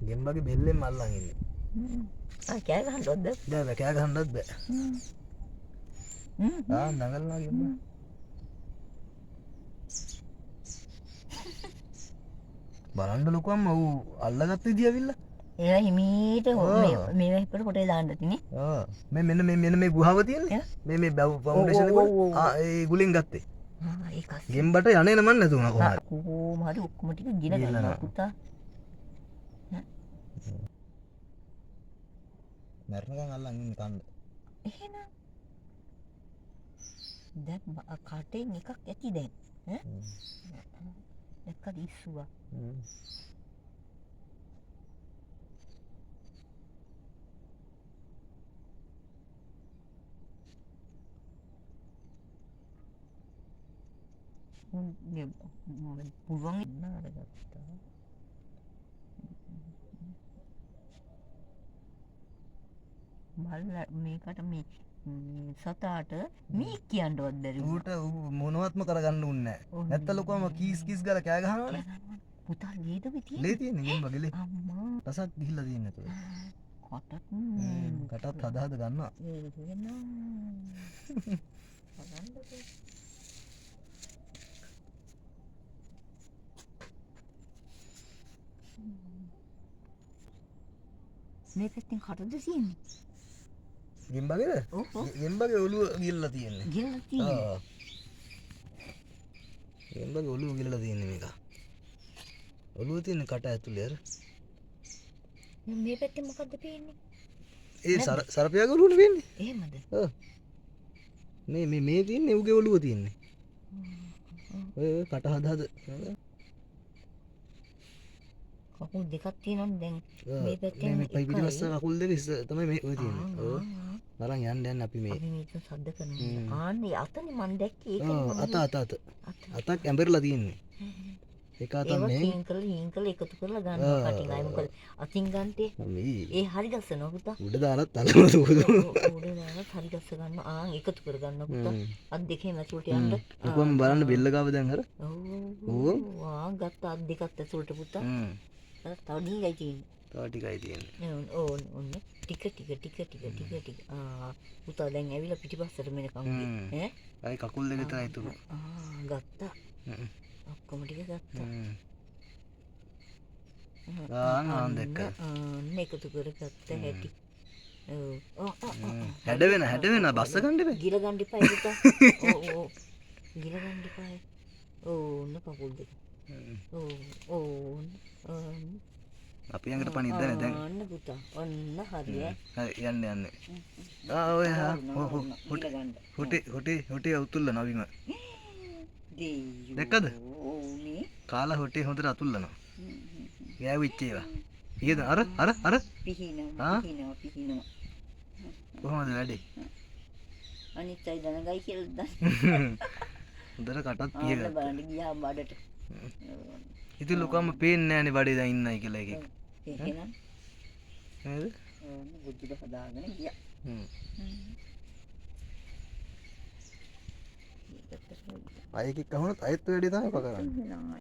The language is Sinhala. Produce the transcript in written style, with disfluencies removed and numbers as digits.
ගෙම්බගේ බෙල්ලෙන් අල්ලන් ඉන්නේ. කෑ ගහන්නවත් බෑ. බෑ කෑ ගහන්නවත් බෑ. දඟලනවා ගෙම්බ. බලන්න ලොකු අම්මා ඌ අල්ලගත්ත විදිය ඇවිල්ලා. ඒ හිමීට මේ වෙප්පට කොටේ දාන්න තිනේ. මෙන්න මේ ගුහාව තියෙන්නේ. මේ ෆවුන්ඩේෂන් එක. ඒ ගුලින් ගත්තේ. ඒක ගෙම්බට යන්නේ නමන් නැතුණා කොහොමද? කොහොම හරි ඔක්කොම ටික ගින ගන්නවා පුතා. මැරණකම් අල්ලන් ඉන්නේ කන්න. එහෙනම් දැන් කටෙන් එකක් ඇති දැන්. දැක්කද ඉස්සුවා. පුළුවන් නාරගත්තා. මල්ල මේකට මේ සතාට මේ කියන්නවත් බැරි ඌට මොනවත්ම කරගන්න උන්නේ නැහැ. නැත්නම් ලොකම කීස් කීස් ගාලා කෑ ගහනවනේ. පුතා ලේද විතියේ? ලේ තියෙන්නේ ගෙම්බගේ ලේ. අම්මා රසක් ගිහිල්ලා තියෙන්නේ නැතුව. කටත් හදා හදා ගන්නවා. මේ පැත්තෙන් කටද තියෙන්නේ? ගෙම්බගේද? ගෙම්බගේ ඔළුව ගිල්ලලා තියෙන්නේ. ගිල්ලලා තියෙන්නේ. ගෙම්බගේ ඔළුව ගිල්ලලා තියෙන්නේ මේක. ඔළුව තියෙන කට ඇතුලේ අර. මේ පැත්තේ මොකද්ද පේන්නේ? ඒ සර්පයාගේ ඔළුවනේ පේන්නේ. එහෙමද? ඔව්. මේ තියෙන්නේ ඌගේ ඔළුව තියෙන්නේ. ඔය කට හදා හදා කකුල් දෙකක් තියෙනවනේ දැන් මේ පැත්තෙන් මේ පිටිපස්ස කකුල් දෙක තමයි මේ ඔය තියෙන්නේ. ඔව්. බලන්න යන්න අපි මේ. අපි මේක සද්ද කරනවා. ආන්නේ අතනේ මන් දැක්කේ ඒක. අතක් ඇඹරලා තියෙන්නේ. ඒක අතක් නේ. හීන් කළ එකතු කරලා ගන්නවා කටින් අය මොකද අතින් ගන්නටේ. ඒ හරි ගස්සනවා පුතා. උඩ දාලත් අල්ලනවා උඩ දාලා හරි ගස්ස ගන්නවා. ආන් එකතු කර ගන්නවා පුතා. අත් දෙකේම ඇතුළට යන්න. කොහොම බලන්න බෙල්ල ගාව දැන් අර. ඔව්. ගත්ත අත් දෙකත් ඇතුළට පුතා. තව ඩීගයි තියෙන්නේ. තව ටිකයි තියෙන්නේ. ඔන්න ටික පුතා දැන් ඇවිල්ලා පිටිපස්සට මෙනකම් ඈ අය කකුල් දෙක විතරයි තුරු. ගත්තා. ඔක්කොම ටික ගත්තා. දැක්ක. එකතු කරගත්ත හැටි. හැඩ වෙන බස්ස ගන්න බෑ. ගිල ගන්න එපා පුතා. ඔව්. ගිල ගන්න එපා. ඕන්න කකුල් දෙක. ඕන්න. අපි ළඟට පණිද්ද නේ දැන්. ඔන්න පුතා. ඔන්න හරි හරි යන්න. ඔය හොටේ උතුල්ලනවා විම. දැක්කද? ඕනේ. කාලා හොටේ හොඳට අතුල්ලනවා. ගෑවිච්ච ඒවා. ඊයද අර පිහිනවා. කොහොමද වැඩේ? අනිත් අය දනගයි කියලා දැන්. හොඳට කටත් පියගත්තා. බලන්න ගියා බඩට. ඉතින් ලොකම පේන්නේ නැහනේ බඩේ දැන් ඉන්නයි කියලා එකෙක්. එහෙනම් නේද? බුද්ධිද හදාගෙන ගියා. අයෙක් කවුරුත් අයත් වැඩි තමයි කරන්නේ.